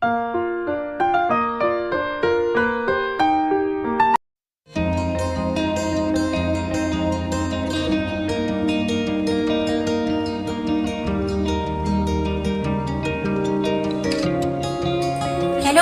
Hello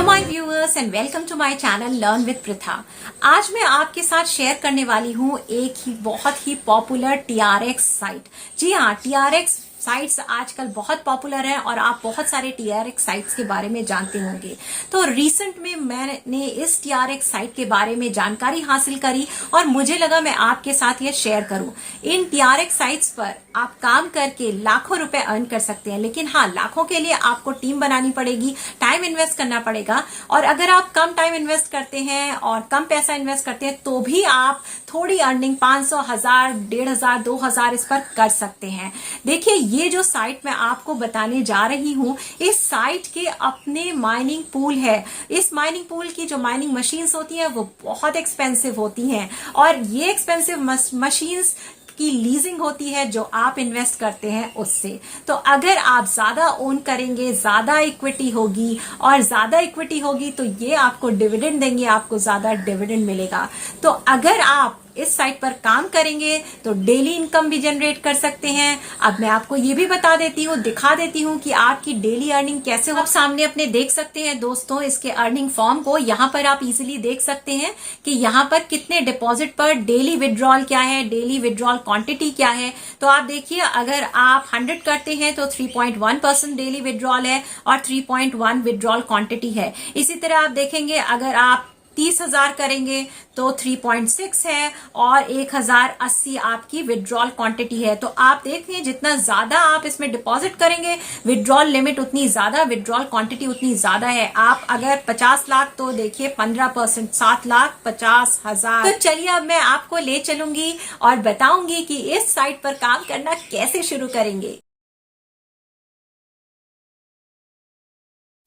my viewers and welcome to my channel learn with Pratha. आज मैं आपके साथ शेयर करने वाली हूँ एक ही बहुत ही पॉपुलर टीआरएक्स साइट। जी हाँ, टीआरएक्स साइट्स आजकल बहुत पॉपुलर है और आप बहुत सारे टीआरएक्स साइट्स के बारे में जानते होंगे। तो रिसेंट में मैंने इस टीआरएक्स साइट के बारे में जानकारी हासिल करी और मुझे लगा मैं आपके साथ ये शेयर करूं। इन टीआरएक्स साइट्स पर आप काम करके लाखों रुपए अर्न कर सकते हैं, लेकिन हाँ, लाखों के लिए आपको टीम बनानी पड़ेगी, टाइम इन्वेस्ट करना पड़ेगा। और अगर आप कम टाइम इन्वेस्ट करते हैं और कम पैसा इन्वेस्ट करते हैं तो भी आप थोड़ी अर्निंग 500, 1000, 1500, 2000 इस पर कर सकते हैं। देखिए, ये जो साइट मैं आपको बताने जा रही हूं, इस साइट के अपने माइनिंग पूल है। इस माइनिंग पूल की जो माइनिंग मशीन्स होती हैं वो बहुत एक्सपेंसिव होती हैं और ये एक्सपेंसिव मशीन्स की लीजिंग होती है जो आप इन्वेस्ट करते हैं उससे। तो अगर आप ज्यादा ओन करेंगे, ज्यादा इक्विटी होगी और ज्यादा इक्विटी होगी तो ये आपको डिविडेंड देंगे, आपको ज्यादा डिविडेंड मिलेगा। तो अगर आप इस साइट पर काम करेंगे तो डेली इनकम भी जनरेट कर सकते हैं। अब मैं आपको ये भी बता देती हूँ, दिखा देती हूँ कि आपकी डेली अर्निंग कैसे हो। आप सामने अपने देख सकते हैं दोस्तों इसके अर्निंग फॉर्म को। यहाँ पर आप इजीली देख सकते हैं कि यहाँ पर कितने डिपॉजिट पर डेली विड्रॉल क्या है, डेली विड्रॉल क्वांटिटी क्या है। तो आप देखिए, अगर आप 100 करते हैं तो 3.1% डेली विड्रॉल है और 3.1 विड्रॉल क्वांटिटी है। इसी तरह आप देखेंगे अगर आप 30,000 करेंगे तो 3.6 है और 1080 आपकी विड्रॉल क्वांटिटी है। तो आप देखें, जितना ज्यादा आप इसमें डिपॉजिट करेंगे, विड्रॉल लिमिट उतनी ज्यादा, विड्रॉल क्वांटिटी उतनी ज्यादा है। आप अगर 50 लाख तो देखिए 15%, 7,50,000। तो चलिए अब मैं आपको ले चलूंगी और बताऊंगी कि इस साइट पर काम करना कैसे शुरू करेंगे।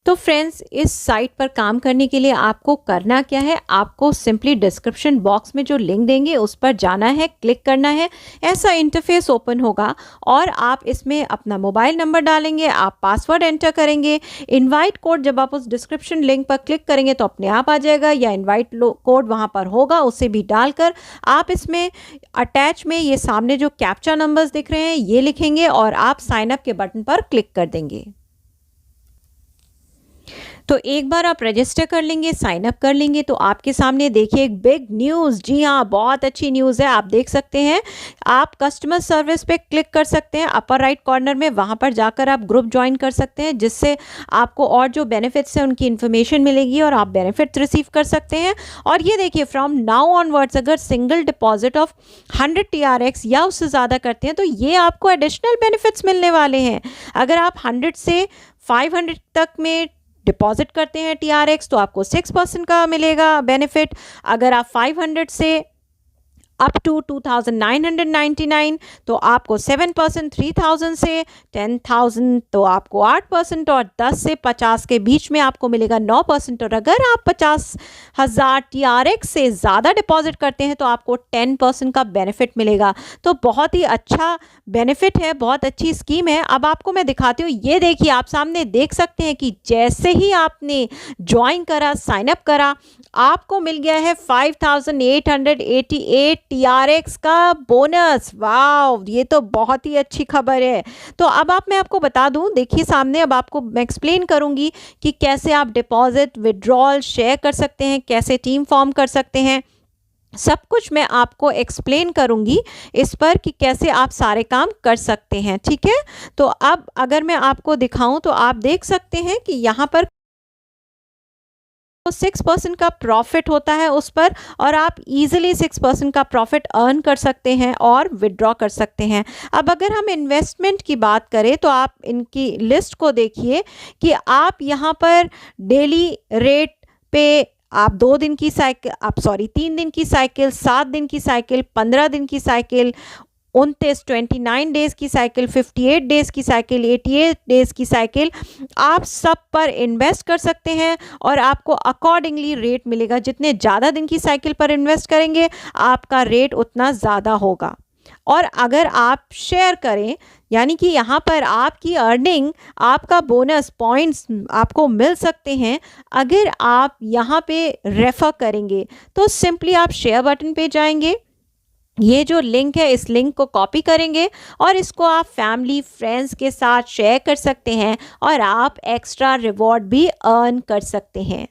तो फ्रेंड्स, इस साइट पर काम करने के लिए आपको करना क्या है, आपको सिंपली डिस्क्रिप्शन बॉक्स में जो लिंक देंगे उस पर जाना है, क्लिक करना है। ऐसा इंटरफेस ओपन होगा और आप इसमें अपना मोबाइल नंबर डालेंगे, आप पासवर्ड एंटर करेंगे। इनवाइट कोड जब आप उस डिस्क्रिप्शन लिंक पर क्लिक करेंगे तो अपने आप आ जाएगा, या इनवाइट कोड वहाँ पर होगा, उसे भी डालकर आप इसमें अटैच में ये सामने जो कैप्चा नंबर्स दिख रहे हैं ये लिखेंगे और आप साइन अप के बटन पर क्लिक कर देंगे। तो एक बार आप रजिस्टर कर लेंगे, साइन अप कर लेंगे तो आपके सामने देखिए एक बिग न्यूज़। जी हाँ, बहुत अच्छी न्यूज़ है। आप देख सकते हैं, आप कस्टमर सर्विस पे क्लिक कर सकते हैं अपर राइट कॉर्नर में। वहाँ पर जाकर आप ग्रुप ज्वाइन कर सकते हैं, जिससे आपको और जो बेनिफिट्स हैं उनकी इन्फॉर्मेशन मिलेगी और आप बेनिफिट रिसीव कर सकते हैं। और ये देखिए, फ्रॉम नाउ ऑनवर्ड्स अगर सिंगल डिपॉजिट ऑफ 100 TRX या उससे ज़्यादा करते हैं तो ये आपको एडिशनल बेनिफिट्स मिलने वाले हैं। अगर आप 100 से 500 तक में डिपॉजिट करते हैं TRX तो आपको 6% का मिलेगा बेनिफिट। अगर आप 500 से अप टू 2,999 तो आपको 7%, 3,000 से 10,000 तो आपको 8% और 10 से 50 के बीच में आपको मिलेगा 9%। और अगर आप 50,000 TRX से ज़्यादा डिपॉजिट करते हैं तो आपको 10% का बेनिफिट मिलेगा। तो बहुत ही अच्छा बेनिफिट है, बहुत अच्छी स्कीम है। अब आपको मैं दिखाती हूँ। ये देखिए, आप सामने देख सकते हैं कि जैसे ही आपने ज्वाइन करा, साइन अप करा, आपको मिल गया है 5,888 TRX का बोनस। वाव, ये तो बहुत ही अच्छी खबर है। तो अब मैं आपको बता दूं, देखिए सामने, अब आपको मैं एक्सप्लेन करूंगी कि कैसे आप डिपॉजिट, विड्रॉल शेयर कर सकते हैं, कैसे टीम फॉर्म कर सकते हैं। सब कुछ मैं आपको एक्सप्लेन करूंगी इस पर कि कैसे आप सारे काम कर सकते हैं। ठीक है, तो अब अगर मैं आपको दिखाऊं तो आप देख सकते हैं कि यहाँ पर 6% का प्रॉफिट होता है उस पर, और आप इजीली 6% का प्रॉफिट अर्न कर सकते हैं और विड्रॉ कर सकते हैं। अब अगर हम इन्वेस्टमेंट की बात करें तो आप इनकी लिस्ट को देखिए कि आप यहाँ पर डेली रेट पे आप 2 दिन की साइकिल, 3 दिन की साइकिल, 7 दिन की साइकिल, 15 दिन की साइकिल, 29 डेज की साइकिल, 58 डेज की साइकिल, 88 डेज की साइकिल, आप सब पर इन्वेस्ट कर सकते हैं और आपको अकॉर्डिंगली रेट मिलेगा। जितने ज़्यादा दिन की साइकिल पर इन्वेस्ट करेंगे आपका रेट उतना ज़्यादा होगा। और अगर आप शेयर करें, यानी कि यहाँ पर आपकी अर्निंग, आपका बोनस पॉइंट्स आपको मिल सकते हैं अगर आप यहाँ पे रेफर करेंगे। तो सिंपली आप शेयर बटन पे जाएंगे, ये जो लिंक है इस लिंक को कॉपी करेंगे और इसको आप फैमिली फ्रेंड्स के साथ शेयर कर सकते हैं और आप एक्स्ट्रा रिवॉर्ड भी अर्न कर सकते हैं।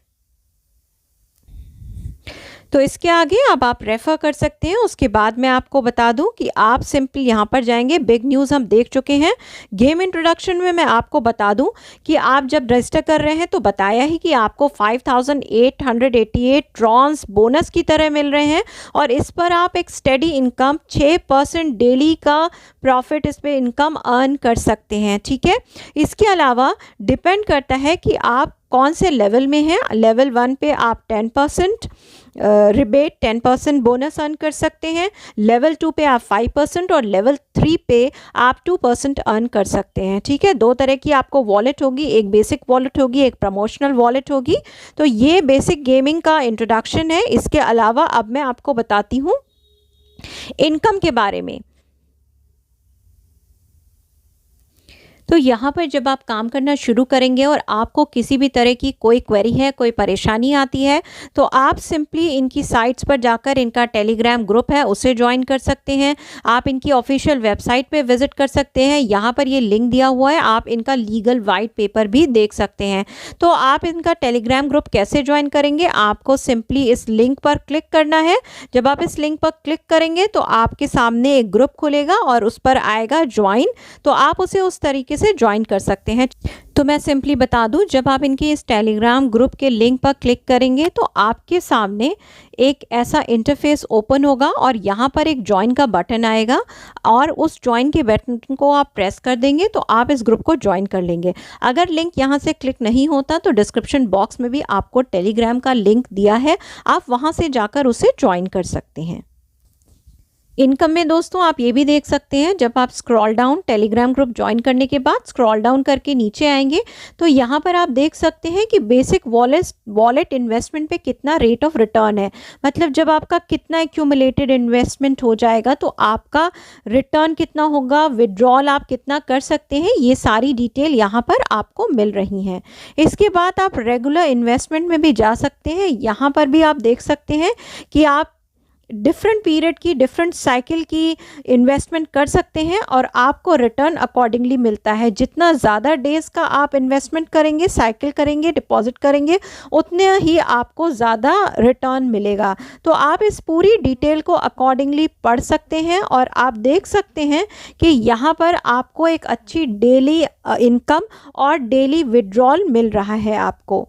तो इसके आगे अब आप रेफ़र कर सकते हैं। उसके बाद मैं आपको बता दूं कि आप सिंपल यहाँ पर जाएंगे, बिग न्यूज़ हम देख चुके हैं। गेम इंट्रोडक्शन में मैं आपको बता दूं कि आप जब रजिस्टर कर रहे हैं तो बताया ही कि आपको 5888 ट्रॉन्स बोनस की तरह मिल रहे हैं और इस पर आप एक स्टेडी इनकम 6% डेली का प्रॉफिट इस पर इनकम अर्न कर सकते हैं। ठीक है, इसके अलावा डिपेंड करता है कि आप कौन से लेवल में हैं। लेवल 1 पे आप 10% रिबेट 10% बोनस अर्न कर सकते हैं, लेवल 2 पे आप 5% और लेवल 3 पे आप 2% अर्न कर सकते हैं। ठीक है, 2 तरह की आपको वॉलेट होगी, एक बेसिक वॉलेट होगी, एक प्रमोशनल वॉलेट होगी। तो ये बेसिक गेमिंग का इंट्रोडक्शन है। इसके अलावा अब मैं आपको बताती हूँ इनकम के बारे में। तो यहाँ पर जब आप काम करना शुरू करेंगे और आपको किसी भी तरह की कोई क्वेरी है, कोई परेशानी आती है, तो आप सिंपली इनकी साइट्स पर जाकर इनका टेलीग्राम ग्रुप है उसे ज्वाइन कर सकते हैं। आप इनकी ऑफिशियल वेबसाइट पे विजिट कर सकते हैं, यहाँ पर ये लिंक दिया हुआ है, आप इनका लीगल वाइट पेपर भी देख सकते हैं। तो आप इनका टेलीग्राम ग्रुप कैसे ज्वाइन करेंगे, आपको सिंपली इस लिंक पर क्लिक करना है। जब आप इस लिंक पर क्लिक करेंगे तो आपके सामने एक ग्रुप खुलेगा और उस पर आएगा ज्वाइन, तो आप उसे उस तरीके से ज्वाइन कर सकते हैं। तो मैं सिंपली बता दूं, जब आप इनके इस टेलीग्राम ग्रुप के लिंक पर क्लिक करेंगे तो आपके सामने एक ऐसा इंटरफेस ओपन होगा और यहाँ पर एक ज्वाइन का बटन आएगा और उस ज्वाइन के बटन को आप प्रेस कर देंगे तो आप इस ग्रुप को ज्वाइन कर लेंगे। अगर लिंक यहाँ से क्लिक नहीं होता तो डिस्क्रिप्शन बॉक्स में भी आपको टेलीग्राम का लिंक दिया है, आप वहाँ से जाकर उसे ज्वाइन कर सकते हैं। इनकम में दोस्तों आप ये भी देख सकते हैं, जब आप scroll down Telegram group join करने के बाद स्क्रॉल डाउन करके नीचे आएंगे तो यहाँ पर आप देख सकते हैं कि बेसिक वॉलेट इन्वेस्टमेंट पे कितना रेट ऑफ रिटर्न है। मतलब जब आपका कितना एक्यूमुलेटेड इन्वेस्टमेंट हो जाएगा तो आपका रिटर्न कितना होगा, विड्रॉल आप कितना कर सकते हैं, ये सारी डिटेल यहाँ पर आपको मिल रही हैं। इसके बाद आप रेगुलर इन्वेस्टमेंट में भी जा सकते हैं। यहाँ पर भी आप देख सकते हैं कि आप डिफरेंट पीरियड की, डिफरेंट साइकिल की इन्वेस्टमेंट कर सकते हैं और आपको रिटर्न अकॉर्डिंगली मिलता है। जितना ज़्यादा डेज़ का आप इन्वेस्टमेंट करेंगे, साइकिल करेंगे, डिपॉजिट करेंगे, उतने ही आपको ज़्यादा रिटर्न मिलेगा। तो आप इस पूरी डिटेल को अकॉर्डिंगली पढ़ सकते हैं और आप देख सकते हैं कि यहाँ पर आपको एक अच्छी डेली इनकम और डेली विड्रॉल मिल रहा है आपको।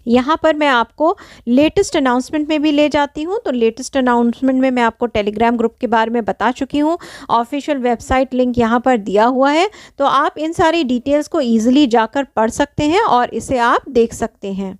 यहाँ पर मैं आपको लेटेस्ट अनाउंसमेंट में भी ले जाती हूँ। तो लेटेस्ट अनाउंसमेंट में मैं आपको टेलीग्राम ग्रुप के बारे में बता चुकी हूँ, ऑफिशियल वेबसाइट लिंक यहाँ पर दिया हुआ है, तो आप इन सारी डिटेल्स को ईजिली जाकर पढ़ सकते हैं और इसे आप देख सकते हैं।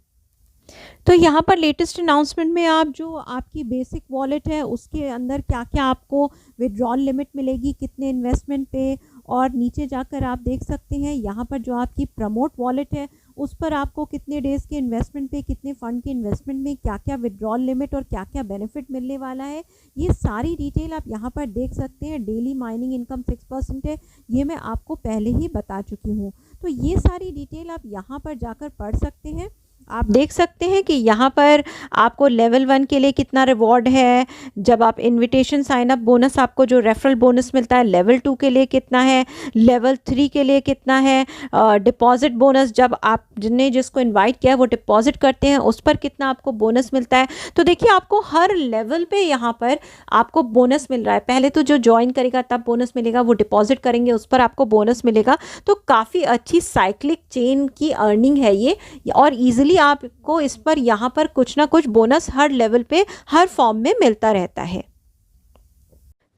तो यहाँ पर लेटेस्ट अनाउंसमेंट में आप जो आपकी बेसिक वॉलेट है उसके अंदर क्या क्या आपको विड्रॉल लिमिट मिलेगी, कितने इन्वेस्टमेंट पे, और नीचे जाकर आप देख सकते हैं यहाँ पर जो आपकी प्रमोट वॉलेट है उस पर आपको कितने डेज़ के इन्वेस्टमेंट पे, कितने फ़ंड के इन्वेस्टमेंट में क्या क्या विड्रॉल लिमिट और क्या क्या बेनिफिट मिलने वाला है, ये सारी डिटेल आप यहाँ पर देख सकते हैं। डेली माइनिंग इनकम 6% है, ये मैं आपको पहले ही बता चुकी हूँ। तो ये सारी डिटेल आप यहाँ पर जाकर पढ़ सकते हैं। आप देख सकते हैं कि यहाँ पर आपको लेवल 1 के लिए कितना रिवॉर्ड है, जब आप इनविटेशन साइन अप बोनस, आपको जो रेफरल बोनस मिलता है, लेवल 2 के लिए कितना है, लेवल 3 के लिए कितना है, डिपॉजिट बोनस जब आप जिसको इनवाइट किया है वो डिपॉजिट करते हैं उस पर कितना आपको बोनस मिलता है। तो देखिए आपको हर लेवल पे यहाँ पर आपको बोनस मिल रहा है। पहले तो जो ज्वाइन करेगा तब बोनस मिलेगा, वो डिपॉजिट करेंगे उस पर आपको बोनस मिलेगा। तो काफ़ी अच्छी साइक्लिक चेन की अर्निंग है ये, और ईजिली आपको इस पर यहाँ पर कुछ ना कुछ बोनस हर लेवल पे हर फॉर्म में मिलता रहता है।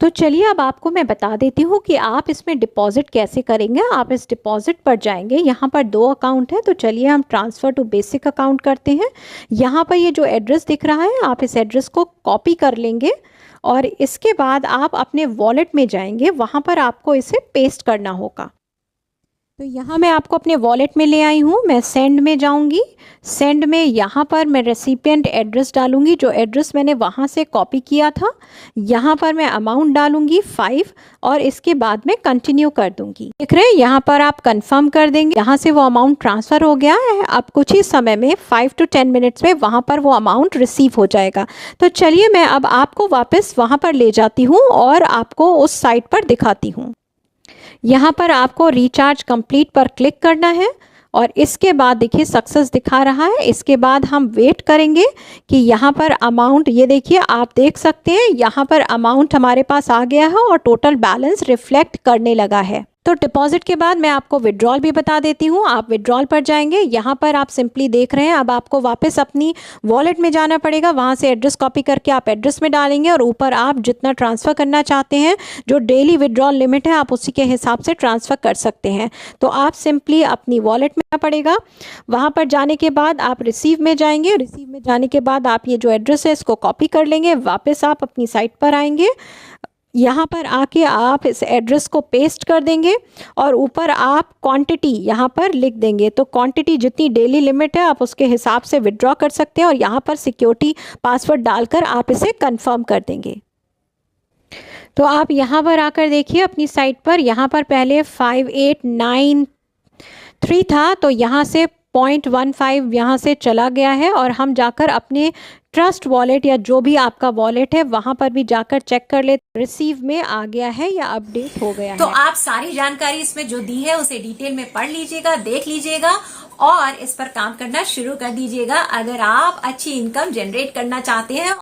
तो चलिए अब आपको मैं बता देती हूँ कि आप इसमें डिपॉजिट कैसे करेंगे। आप इस डिपॉजिट पर जाएंगे, यहाँ पर 2 अकाउंट है, तो चलिए हम ट्रांसफ़र टू बेसिक अकाउंट करते हैं। यहाँ पर ये जो एड्रेस दिख रहा है आप इस एड्रेस को कॉपी कर लेंगे और इसके बाद आप अपने वॉलेट में जाएंगे, वहाँ पर आपको इसे पेस्ट करना होगा। तो यहाँ मैं आपको अपने वॉलेट में ले आई हूँ। मैं सेंड में जाऊँगी। सेंड में यहाँ पर मैं रेसिपिएंट एड्रेस डालूँगी, जो एड्रेस मैंने वहाँ से कॉपी किया था। यहाँ पर मैं अमाउंट डालूँगी 5 और इसके बाद में कंटिन्यू कर दूँगी। देख रहे हैं, यहाँ पर आप कंफर्म कर देंगे। यहाँ से वो अमाउंट ट्रांसफ़र हो गया है। अब कुछ ही समय में 5 to 10 मिनट्स में वहाँ पर वो अमाउंट रिसीव हो जाएगा। तो चलिए मैं अब आपको वापस वहाँ पर ले जाती हूँ और आपको उस साइट पर दिखाती हूँ। यहाँ पर आपको रिचार्ज कंप्लीट पर क्लिक करना है और इसके बाद देखिए सक्सेस दिखा रहा है। इसके बाद हम वेट करेंगे कि यहाँ पर अमाउंट, ये देखिए आप देख सकते हैं यहाँ पर अमाउंट हमारे पास आ गया है और टोटल बैलेंस रिफ्लेक्ट करने लगा है। तो डिपॉजिट के बाद मैं आपको विड्रॉल भी बता देती हूँ। आप विड्रॉल पर जाएंगे, यहाँ पर आप सिंपली देख रहे हैं। अब आपको वापस अपनी वॉलेट में जाना पड़ेगा। वहाँ से एड्रेस कॉपी करके आप एड्रेस में डालेंगे और ऊपर आप जितना ट्रांसफ़र करना चाहते हैं, जो डेली विड्रॉल लिमिट है, आप उसी के हिसाब से ट्रांसफ़र कर सकते हैं। तो आप सिंपली अपनी वॉलेट में जाना पड़ेगा। वहाँ पर जाने के बाद आप रिसीव में जाएंगे। रिसीव में जाने के बाद आप ये जो एड्रेस है इसको कॉपी कर लेंगे। वापस आप अपनी साइट पर आएंगे। यहाँ पर आके आप इस एड्रेस को पेस्ट कर देंगे और ऊपर आप क्वांटिटी यहाँ पर लिख देंगे। तो क्वांटिटी जितनी डेली लिमिट है आप उसके हिसाब से विड्रॉ कर सकते हैं और यहाँ पर सिक्योरिटी पासवर्ड डालकर आप इसे कंफर्म कर देंगे। तो आप यहाँ पर आकर देखिए अपनी साइट पर, यहाँ पर पहले 5893 था, तो यहाँ से 0.15 यहाँ से चला गया है और हम जाकर अपने ट्रस्ट वॉलेट या जो भी आपका वॉलेट है वहाँ पर भी जाकर चेक कर ले रिसीव में आ गया है या अपडेट हो गया तो है। आप सारी जानकारी इसमें जो दी है उसे डिटेल में पढ़ लीजिएगा, देख लीजिएगा और इस पर काम करना शुरू कर दीजिएगा अगर आप अच्छी इनकम जनरेट करना चाहते हैं।